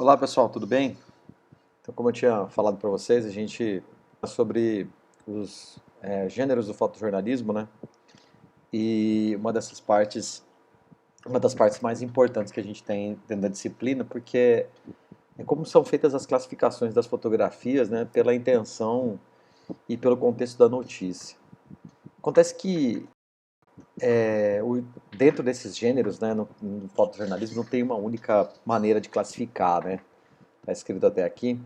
Olá pessoal, tudo bem? Então, como eu tinha falado para vocês, a gente fala sobre os gêneros do fotojornalismo, né? E uma das partes mais importantes que a gente tem dentro da disciplina, porque é como são feitas as classificações das fotografias, né? Pela intenção e pelo contexto da notícia. Acontece que dentro desses gêneros, né, no fotojornalismo, não tem uma única maneira de classificar, né? Está escrito até aqui.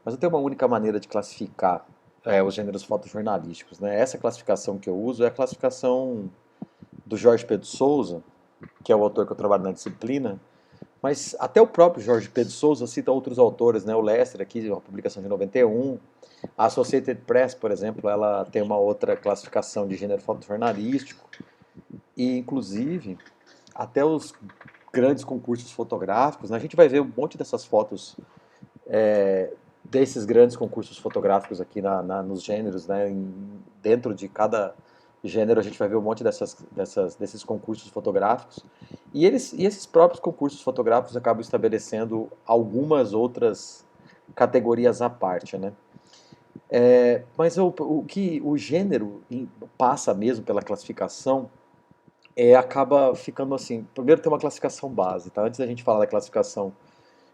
Mas não tem uma única maneira de classificar os gêneros fotojornalísticos, né? Essa classificação que eu uso é a classificação do Jorge Pedro Souza, que é o autor que eu trabalho na disciplina, mas até o próprio Jorge Pedro Souza cita outros autores, né? O Lester, aqui, uma publicação de 91, a Associated Press, por exemplo, ela tem uma outra classificação de gênero fotojornalístico, e inclusive até os grandes concursos fotográficos, né? A gente vai ver um monte dessas fotos desses grandes concursos fotográficos aqui nos gêneros, né? Dentro de cada gênero a gente vai ver um monte desses concursos fotográficos. E esses próprios concursos fotográficos acabam estabelecendo algumas outras categorias à parte, né? Mas o que o gênero passa mesmo pela classificação acaba ficando assim. Primeiro tem uma classificação base, tá? Antes da gente falar da classificação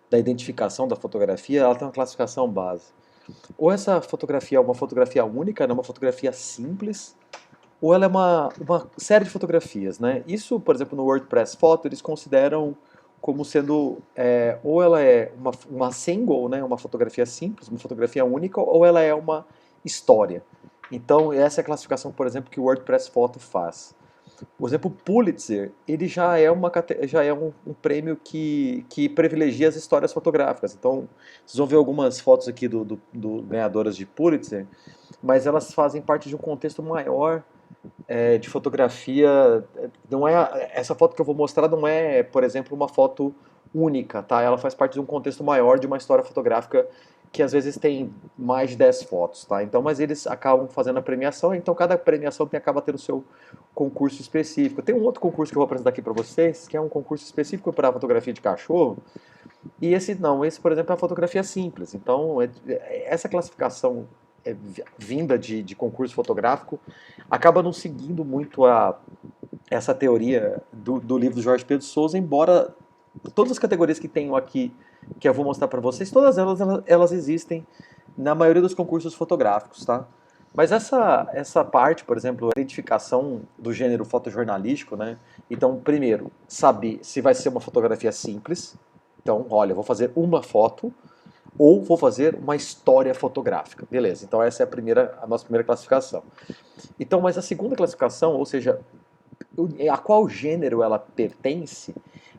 da identificação da fotografia, ela tem uma classificação base. Ou essa fotografia é uma fotografia única, né, uma fotografia simples, ou ela é uma série de fotografias, né? Isso, por exemplo, no WordPress Photo, eles consideram como sendo, ou ela é uma single, né, uma fotografia simples, uma fotografia única, ou ela é uma história. Então, essa é a classificação, por exemplo, que o WordPress Photo faz. Por exemplo, o Pulitzer, ele já é um prêmio que privilegia as histórias fotográficas. Então, vocês vão ver algumas fotos aqui do ganhadoras de Pulitzer, mas elas fazem parte de um contexto maior de fotografia. Não é essa foto que eu vou mostrar não é, por exemplo, uma foto única, tá? Ela faz parte de um contexto maior de uma história fotográfica que às vezes tem mais de 10 fotos, tá? Então, mas eles acabam fazendo a premiação, então cada premiação acaba tendo o seu concurso específico. Tem um outro concurso que eu vou apresentar aqui para vocês, que é um concurso específico para fotografia de cachorro, e esse não, esse, por exemplo, é a fotografia simples. Então, essa classificação vinda de concurso fotográfico acaba não seguindo muito essa teoria do livro do Jorge Pedro Souza, embora todas as categorias que tenho aqui, que eu vou mostrar para vocês, todas elas existem na maioria dos concursos fotográficos, tá? Mas essa parte, por exemplo, a identificação do gênero fotojornalístico, né? Então, primeiro, saber se vai ser uma fotografia simples. Então, olha, eu vou fazer uma foto ou vou fazer uma história fotográfica. Beleza, então essa é a nossa primeira classificação. Então, mas a segunda classificação, ou seja, a qual gênero ela pertence,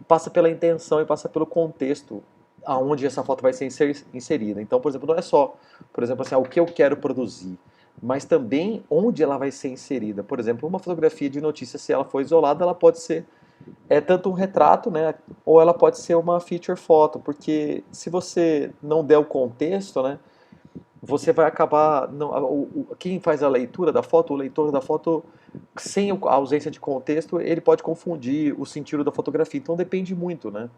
passa pela intenção e passa pelo contexto aonde essa foto vai ser inserida. Então, por exemplo, não é só, por exemplo, assim, o que eu quero produzir, mas também onde ela vai ser inserida. Por exemplo, uma fotografia de notícia, se ela for isolada, ela pode ser tanto um retrato, né, ou ela pode ser uma feature foto, porque se você não der o contexto, né, você vai acabar. Não, quem faz a leitura da foto, o leitor da foto, sem a ausência de contexto, ele pode confundir o sentido da fotografia. Então depende muito, né?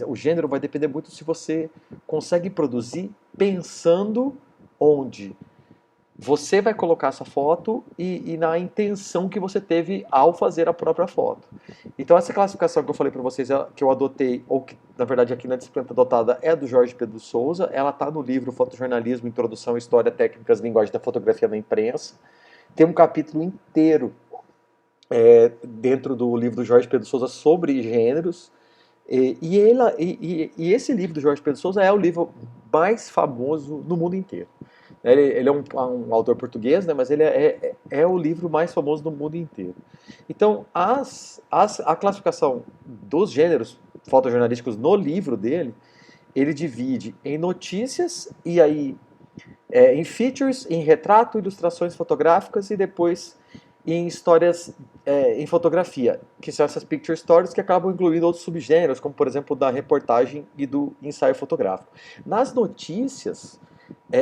O gênero vai depender muito se você consegue produzir pensando onde você vai colocar essa foto e na intenção que você teve ao fazer a própria foto. Então essa classificação que eu falei para vocês, que eu adotei, ou que na verdade aqui na disciplina tá adotada, é do Jorge Pedro Souza. Ela está no livro Fotojornalismo, Introdução, História, Técnicas, Linguagem da Fotografia na Imprensa. Tem um capítulo inteiro dentro do livro do Jorge Pedro Souza sobre gêneros. E esse livro do Jorge Pedro Souza é o livro mais famoso no mundo inteiro. Ele é um autor português, né, mas ele é o livro mais famoso do mundo inteiro. Então, a classificação dos gêneros fotojornalísticos no livro dele, ele divide em notícias e aí em features, em retrato, ilustrações fotográficas e depois em histórias em fotografia, que são essas picture stories que acabam incluindo outros subgêneros, como por exemplo da reportagem e do ensaio fotográfico. Nas notícias,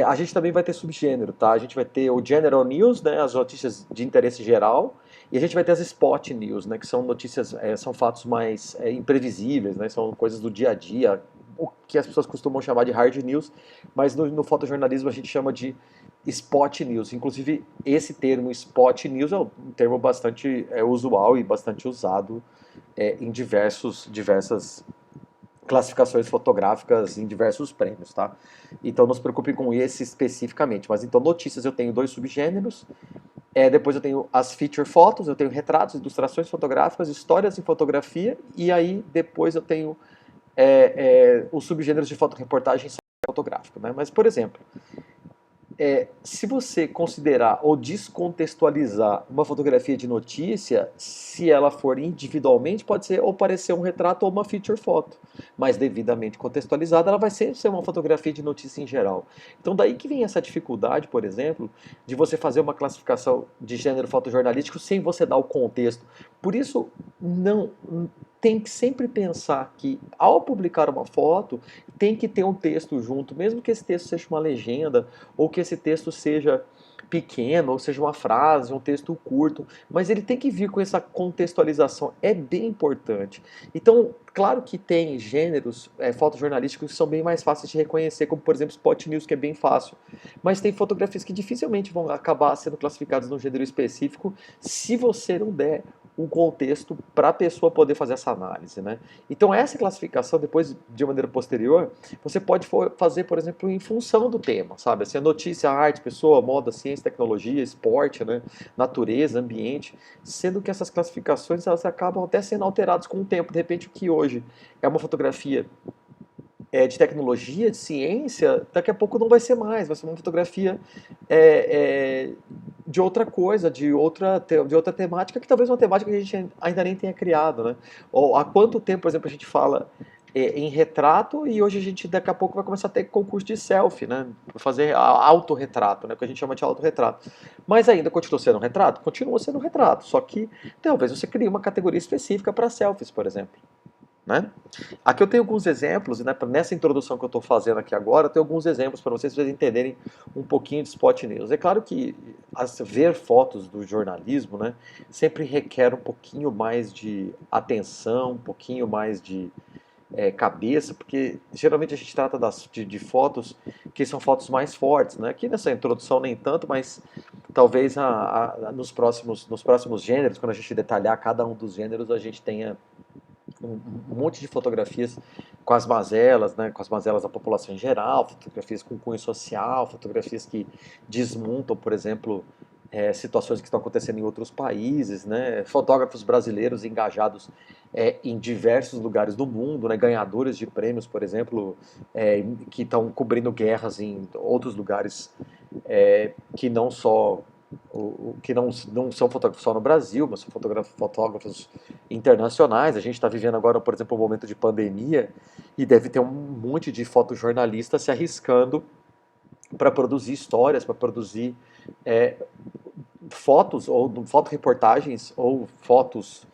a gente também vai ter subgênero, tá? A gente vai ter o General News, né, as notícias de interesse geral, E a gente vai ter as spot news, né, que são notícias, são fatos mais imprevisíveis, né, são coisas do dia a dia, o que as pessoas costumam chamar de hard news, mas no fotojornalismo a gente chama de spot news. Inclusive, esse termo spot news é um termo bastante usual e bastante usado em diversas classificações fotográficas em diversos prêmios, tá? Então não se preocupe com esse especificamente, mas então notícias eu tenho 2 subgêneros, depois eu tenho as feature fotos, eu tenho retratos, ilustrações fotográficas, histórias em fotografia, e aí depois eu tenho os subgêneros de fotoreportagem fotográfica, né? Mas, por exemplo, se você considerar ou descontextualizar uma fotografia de notícia, se ela for individualmente, pode ser ou parecer um retrato ou uma feature foto, mas devidamente contextualizada, ela vai sempre ser uma fotografia de notícia em geral. Então daí que vem essa dificuldade, por exemplo, de você fazer uma classificação de gênero fotojornalístico sem você dar o contexto. Por isso, não tem que sempre pensar que ao publicar uma foto, tem que ter um texto junto, mesmo que esse texto seja uma legenda, ou que esse texto seja pequeno, ou seja uma frase, um texto curto, mas ele tem que vir com essa contextualização, é bem importante. Então, claro que tem gêneros fotojornalísticos que são bem mais fáceis de reconhecer, como por exemplo Spot News, que é bem fácil, mas tem fotografias que dificilmente vão acabar sendo classificadas num gênero específico se você não der um contexto para a pessoa poder fazer essa análise, né? Então essa classificação, depois, de maneira posterior, você pode fazer, por exemplo, em função do tema, sabe? Assim, a notícia, arte, pessoa, moda, ciência, tecnologia, esporte, né? Natureza, ambiente, sendo que essas classificações elas acabam até sendo alteradas com o tempo. De repente, o que hoje é uma fotografia de tecnologia, de ciência, daqui a pouco não vai ser mais, vai ser uma fotografia de outra coisa, de outra temática, que talvez uma temática que a gente ainda nem tenha criado, né? Ou há quanto tempo, por exemplo, a gente fala em retrato e hoje a gente daqui a pouco vai começar a ter concurso de selfie, né? Fazer autorretrato, né? O que a gente chama de autorretrato. Mas ainda continua sendo um retrato? Continua sendo um retrato, só que talvez você crie uma categoria específica para selfies, por exemplo. Né? Aqui eu tenho alguns exemplos, né, nessa introdução que eu estou fazendo aqui agora, eu tenho alguns exemplos para vocês entenderem um pouquinho de Spot News. É claro que ver fotos do jornalismo, né, sempre requer um pouquinho mais de atenção, um pouquinho mais de cabeça, porque geralmente a gente trata de fotos que são fotos mais fortes. Né? Aqui nessa introdução nem tanto, mas talvez nos próximos gêneros, quando a gente detalhar cada um dos gêneros, a gente tenha um monte de fotografias com as mazelas, né, com as mazelas da população em geral, fotografias com cunho social, fotografias que desmontam, por exemplo, situações que estão acontecendo em outros países, né, fotógrafos brasileiros engajados em diversos lugares do mundo, né, ganhadores de prêmios, por exemplo, que estão cobrindo guerras em outros lugares que não só que não são fotógrafos só no Brasil, mas são fotógrafos internacionais. A gente está vivendo agora, por exemplo, um momento de pandemia e deve ter um monte de fotojornalistas se arriscando para produzir histórias, para produzir fotos ou fotoreportagens ou fotos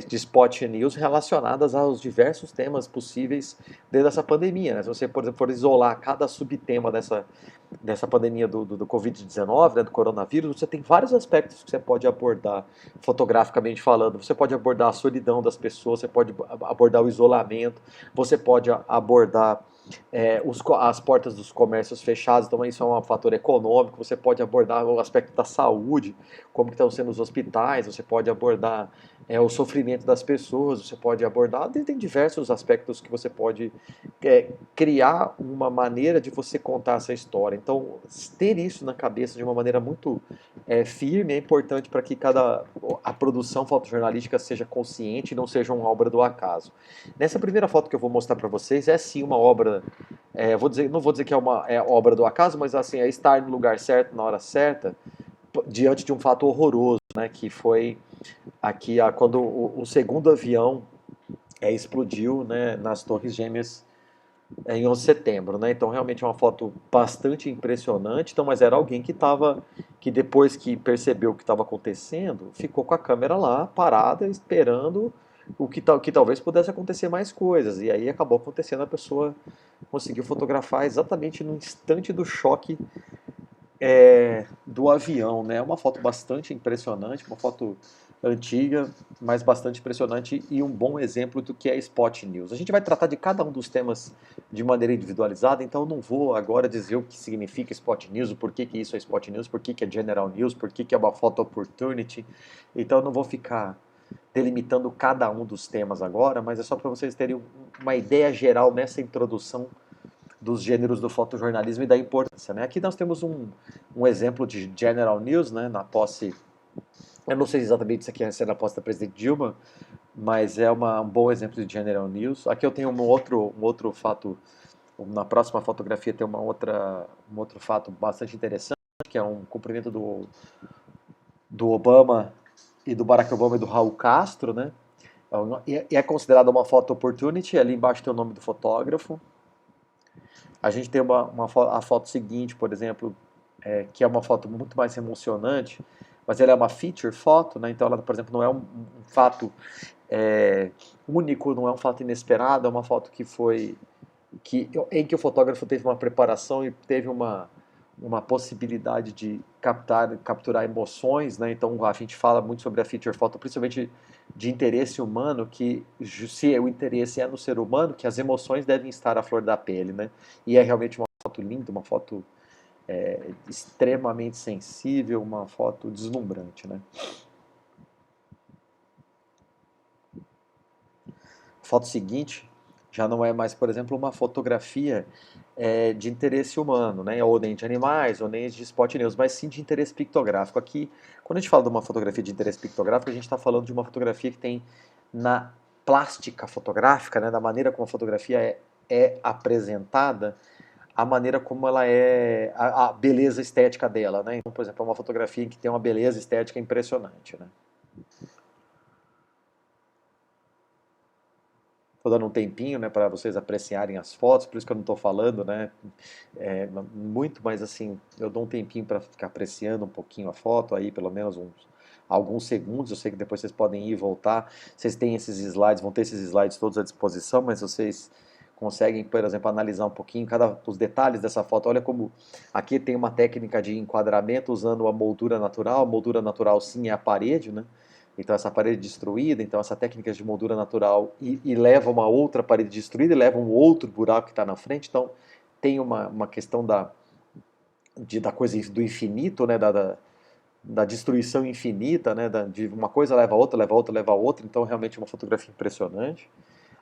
de spot news relacionadas aos diversos temas possíveis dentro dessa pandemia. Né? Se você, por exemplo, for isolar cada subtema dessa pandemia do Covid-19, né, do coronavírus, você tem vários aspectos que você pode abordar fotograficamente falando. Você pode abordar a solidão das pessoas, você pode abordar o isolamento, você pode abordar as portas dos comércios fechados, então isso é um fator econômico. Você pode abordar o aspecto da saúde, como que estão sendo os hospitais, você pode abordar o sofrimento das pessoas, você pode abordar, tem diversos aspectos que você pode criar uma maneira de você contar essa história. Então, ter isso na cabeça de uma maneira muito firme é importante para que a produção fotojornalística seja consciente e não seja uma obra do acaso. Nessa primeira foto que eu vou mostrar para vocês, é sim uma obra, não vou dizer que é uma obra do acaso, mas assim, é estar no lugar certo, na hora certa, diante de um fato horroroso, né, que foi aqui quando o segundo avião explodiu, né, nas Torres Gêmeas em 11 de setembro, né? Então realmente é uma foto bastante impressionante. Então, mas era alguém que depois que percebeu o que estava acontecendo, ficou com a câmera lá parada, esperando que talvez pudesse acontecer mais coisas. E aí acabou acontecendo, a pessoa conseguiu fotografar exatamente no instante do choque do avião, né? É uma foto bastante impressionante, uma foto antiga, mas bastante impressionante e um bom exemplo do que é Spot News. A gente vai tratar de cada um dos temas de maneira individualizada, então eu não vou agora dizer o que significa Spot News, o porquê que isso é Spot News, por que é General News, por que é uma Photo Opportunity. Então eu não vou ficar delimitando cada um dos temas agora, mas é só para vocês terem uma ideia geral nessa introdução dos gêneros do fotojornalismo e da importância. Né? Aqui nós temos um exemplo de General News, né, na posse, eu não sei exatamente se aqui é na posse da presidente Dilma, mas é um bom exemplo de General News. Aqui eu tenho um outro fato, na próxima fotografia tem um outro fato bastante interessante, que é um cumprimento do Obama e do Barack Obama e do Raul Castro, né? E é considerada uma photo opportunity, ali embaixo tem o nome do fotógrafo. A gente tem a foto seguinte, por exemplo, que é uma foto muito mais emocionante, mas ela é uma feature foto, né? Então ela, por exemplo, não é um fato único, não é um fato inesperado, é uma foto em que o fotógrafo teve uma preparação e teve uma possibilidade de capturar emoções, né? Então a gente fala muito sobre a feature photo, principalmente de interesse humano, que se o interesse é no ser humano, que as emoções devem estar à flor da pele, né? E é realmente uma foto linda, uma foto extremamente sensível, uma foto deslumbrante, né? Foto seguinte já não é mais, por exemplo, uma fotografia de interesse humano, né? Ou nem de animais, ou nem de spot news, mas sim de interesse pictográfico. Aqui, quando a gente fala de uma fotografia de interesse pictográfico, a gente está falando de uma fotografia que tem na plástica fotográfica, né? Da maneira como a fotografia é apresentada, a maneira como ela a beleza estética dela, né? Então, por exemplo, é uma fotografia que tem uma beleza estética impressionante, né? Estou dando um tempinho, né, para vocês apreciarem as fotos, por isso que eu não estou falando, né, muito, mas assim, eu dou um tempinho para ficar apreciando um pouquinho a foto aí, pelo menos alguns segundos. Eu sei que depois vocês podem ir e voltar. Vocês têm esses slides, vão ter esses slides todos à disposição, mas vocês conseguem, por exemplo, analisar um pouquinho os detalhes dessa foto. Olha como aqui tem uma técnica de enquadramento usando a moldura natural. A moldura natural, sim, é a parede, né? Então essa parede destruída, então essa técnica de moldura natural e leva uma outra parede destruída e leva um outro buraco que está na frente. Então tem uma questão da coisa do infinito, né? Da destruição infinita, né? De uma coisa leva a outra, leva a outra, leva a outra. Então realmente é uma fotografia impressionante.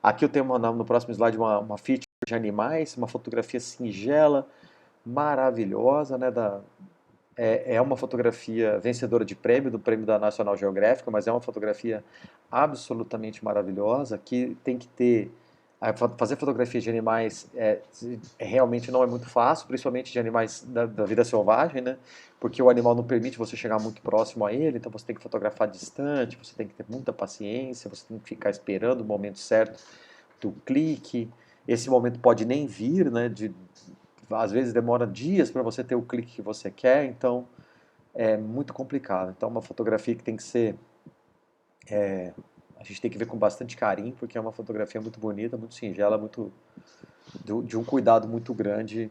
Aqui eu tenho no próximo slide uma feature de animais, uma fotografia singela, maravilhosa, né? É uma fotografia vencedora de prêmio, do prêmio da National Geographic, mas é uma fotografia absolutamente maravilhosa, que tem que ter... Fazer fotografia de animais realmente não é muito fácil, principalmente de animais da vida selvagem, né? Porque o animal não permite você chegar muito próximo a ele, então você tem que fotografar distante, você tem que ter muita paciência, você tem que ficar esperando o momento certo do clique. Esse momento pode nem vir, né? Às vezes demora dias para você ter o clique que você quer, então é muito complicado. Então, uma fotografia que tem que ser. A gente tem que ver com bastante carinho, porque é uma fotografia muito bonita, muito singela, de um cuidado muito grande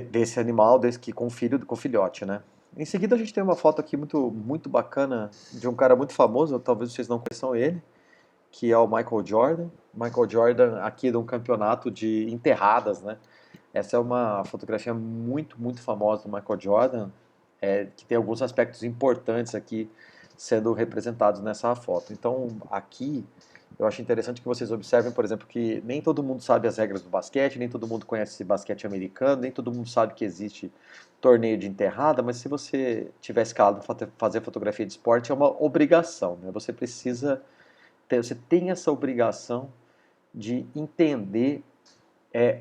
desse animal, com filhote, né? Em seguida, a gente tem uma foto aqui muito bacana de um cara muito famoso, talvez vocês não conheçam ele, que é o Michael Jordan. Michael Jordan aqui de um campeonato de enterradas, né? Essa é uma fotografia muito famosa do Michael Jordan, que tem alguns aspectos importantes aqui sendo representados nessa foto. Então, aqui, eu acho interessante que vocês observem, por exemplo, que nem todo mundo sabe as regras do basquete, nem todo mundo conhece basquete americano, nem todo mundo sabe que existe torneio de enterrada, mas se você tiver escalado para fazer fotografia de esporte, é uma obrigação, né? Você tem essa obrigação de entender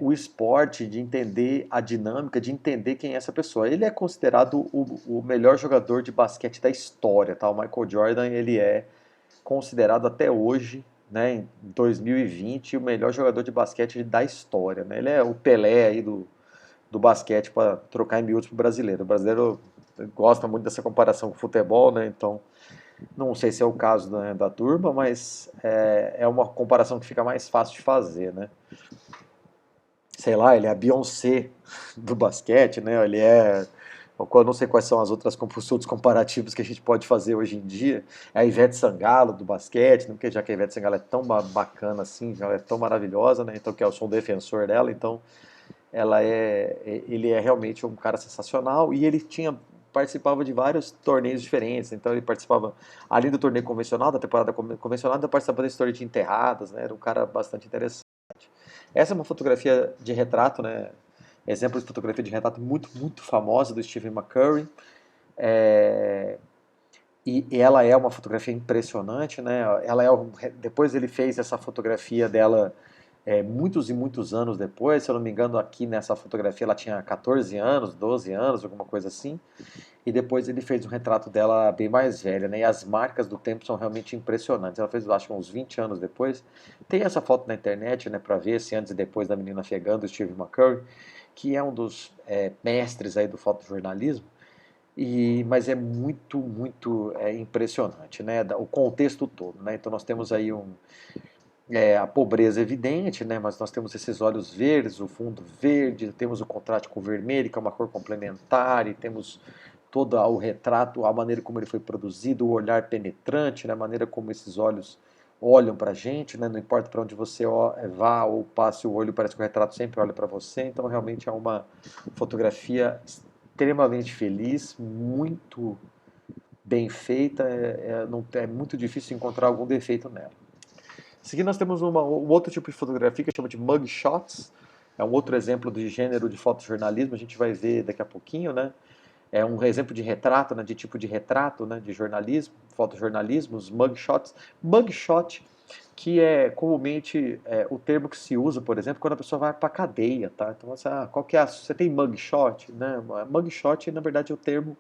o esporte, de entender a dinâmica, de entender quem é essa pessoa. Ele é considerado o melhor jogador de basquete da história, tá? O Michael Jordan, ele é considerado até hoje, né, em 2020, o melhor jogador de basquete da história, né? Ele é o Pelé aí do basquete, para trocar em miúdos para o brasileiro. O brasileiro gosta muito dessa comparação com o futebol, né? Então, não sei se é o caso da turma, mas é uma comparação que fica mais fácil de fazer, né? sei lá, ele é a Beyoncé do basquete, né? Ele é. Eu não sei quais são as outras outros comparativos que a gente pode fazer hoje em dia. É a Ivete Sangalo do basquete, né? Porque já que a Ivete Sangalo é tão bacana assim, já é tão maravilhosa, né? Então que eu sou um defensor dela, então ele é realmente um cara sensacional e ele participava de vários torneios diferentes. Então ele participava, além do torneio convencional, da temporada convencional, ele participava desse torneio de enterradas, né? Era um cara bastante interessante. Essa é uma fotografia de retrato, né? Exemplo de fotografia de retrato muito, muito famosa do Stephen McCurry. É, e ela é uma fotografia impressionante, né? Depois ele fez essa fotografia dela muitos e muitos anos depois. Se eu não me engano, aqui nessa fotografia ela tinha 14 anos, 12 anos, alguma coisa assim. E depois ele fez um retrato dela bem mais velha, né? E as marcas do tempo são realmente impressionantes. Ela fez, acho que uns 20 anos depois. Tem essa foto na internet, né, para ver se antes e depois da menina chegando, Steve McCurry, que é um dos mestres aí do fotojornalismo. Mas é muito, muito impressionante, né? O contexto todo, né? Então nós temos aí a pobreza evidente, né? Mas nós temos esses olhos verdes, o fundo verde, temos o contraste com o vermelho, que é uma cor complementar, e temos todo o retrato, a maneira como ele foi produzido, o olhar penetrante, né? A maneira como esses olhos olham para a gente, né? Não importa para onde você vá ou passe o olho, parece que o retrato sempre olha para você. Então realmente é uma fotografia extremamente feliz, muito bem feita, é muito difícil encontrar algum defeito nela. Seguindo, nós temos um outro tipo de fotografia que chama de mugshots. É um outro exemplo de gênero de fotojornalismo, a gente vai ver daqui a pouquinho, né? É um exemplo de retrato, né? De tipo de retrato, né? De jornalismo, fotojornalismo, os mugshots. Mugshot, que é comumente o termo que se usa, por exemplo, quando a pessoa vai para cadeia, tá? Então, qual que é você tem mugshot, né? Mugshot, na verdade, é o termo,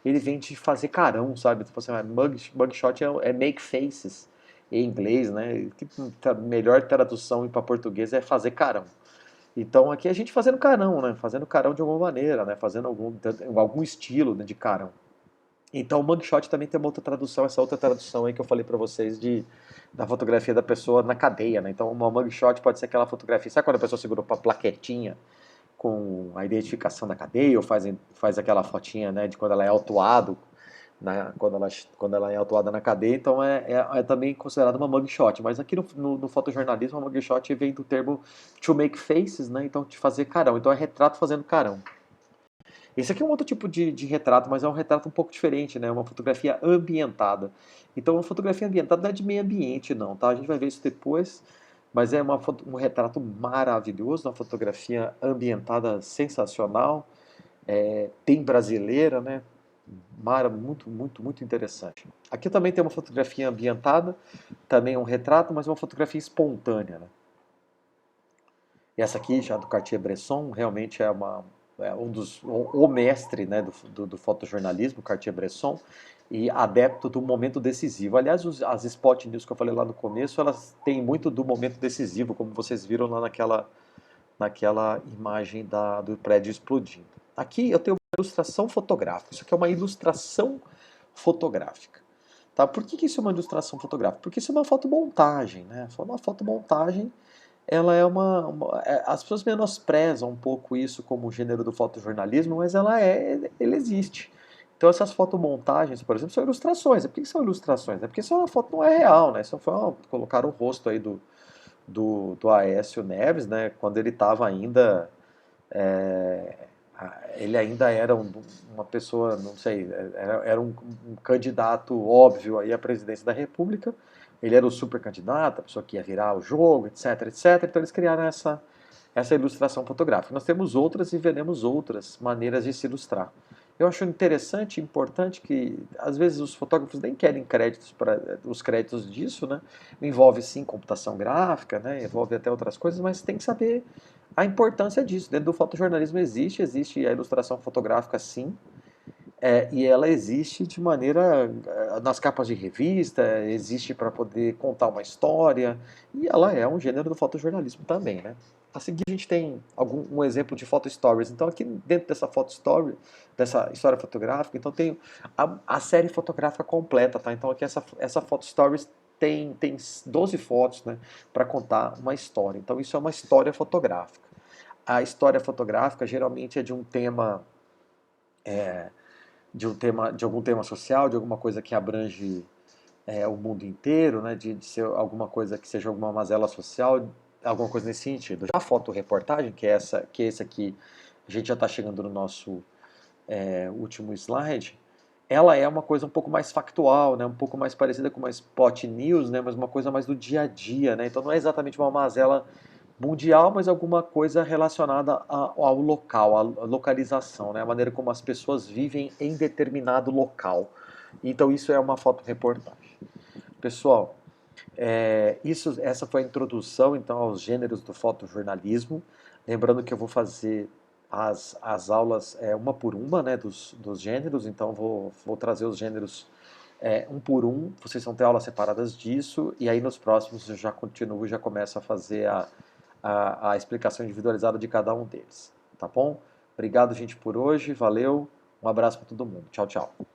ele vem de fazer carão, sabe? Então, você, mugshot é make faces em inglês, né? Que a melhor tradução para português é fazer carão. Então aqui a gente fazendo carão, né? Fazendo carão de alguma maneira, né? Fazendo algum estilo, né, de carão. Então o mugshot também tem uma outra tradução, essa outra tradução aí que eu falei pra vocês da fotografia da pessoa na cadeia, né? Então uma mugshot pode ser aquela fotografia, sabe quando a pessoa segurou uma plaquetinha com a identificação da cadeia ou faz aquela fotinha, né, de quando ela é autuado, né, quando ela é autuada na cadeia, então é também considerada uma mugshot. Mas aqui no fotojornalismo, a mugshot vem do termo to make faces, né? Então, de fazer carão. Então, é retrato fazendo carão. Esse aqui é um outro tipo de retrato, mas é um retrato um pouco diferente, né? Uma fotografia ambientada. Então, uma fotografia ambientada não é de meio ambiente, não, tá? A gente vai ver isso depois, mas é um retrato maravilhoso, uma fotografia ambientada sensacional, bem brasileira, né? Muito, muito, muito interessante. Aqui também tem uma fotografia ambientada, também é um retrato, mas uma fotografia espontânea, né? E essa aqui, já do Cartier-Bresson, realmente o mestre, né, do fotojornalismo, Cartier-Bresson, e adepto do momento decisivo. Aliás, as spot news que eu falei lá no começo, elas têm muito do momento decisivo, como vocês viram lá naquela imagem do prédio explodindo. Aqui eu tenho uma ilustração fotográfica. Isso aqui é uma ilustração fotográfica. Tá? Por que isso é uma ilustração fotográfica? Porque isso é uma fotomontagem, né? Uma fotomontagem, ela as pessoas menosprezam um pouco isso como gênero do fotojornalismo, mas ele existe. Então essas fotomontagens, por exemplo, são ilustrações. Por que são ilustrações? É porque a foto não é real, né? Só foi colocar o rosto aí do Aécio Neves, né? Quando ele estava ainda é, ele ainda era uma pessoa, não sei, era um candidato óbvio aí à presidência da República. Ele era o super candidato, a pessoa que ia virar o jogo, etc, etc. Então eles criaram essa ilustração fotográfica. Nós temos outras e veremos outras maneiras de se ilustrar. Eu acho interessante e importante que, às vezes, os fotógrafos nem querem créditos para os créditos disso, né? Envolve, sim, computação gráfica, né? Envolve até outras coisas, mas tem que saber a importância disso. Dentro do fotojornalismo existe a ilustração fotográfica, sim, e ela existe de maneira nas capas de revista, existe para poder contar uma história, e ela é um gênero do fotojornalismo também, né? A seguir a gente tem um exemplo de photo stories. Então aqui dentro dessa photo story, dessa história fotográfica, então tem a série fotográfica completa, tá? Então aqui essa photo stories tem 12 fotos, né, para contar uma história. Então isso é uma história fotográfica. a história fotográfica geralmente é de um tema, de algum tema social, de alguma coisa que abrange o mundo inteiro, né, de ser alguma coisa que seja alguma mazela social, alguma coisa nesse sentido. Já a fotoreportagem, que é esse aqui, a gente já está chegando no nosso último slide, ela é uma coisa um pouco mais factual, né, um pouco mais parecida com uma spot news, né, mas uma coisa mais do dia a dia, né, então não é exatamente uma mazela mundial, mas alguma coisa relacionada ao local, à localização, né, a maneira como as pessoas vivem em determinado local. Então isso é uma fotoreportagem. Pessoal, essa foi a introdução então aos gêneros do fotojornalismo. Lembrando que eu vou fazer as aulas uma por uma, né, dos gêneros, então vou trazer os gêneros um por um, vocês vão ter aulas separadas disso, e aí nos próximos eu já continuo, já começo a fazer a explicação individualizada de cada um deles, tá bom? Obrigado, gente, por hoje, valeu, um abraço para todo mundo, tchau, tchau.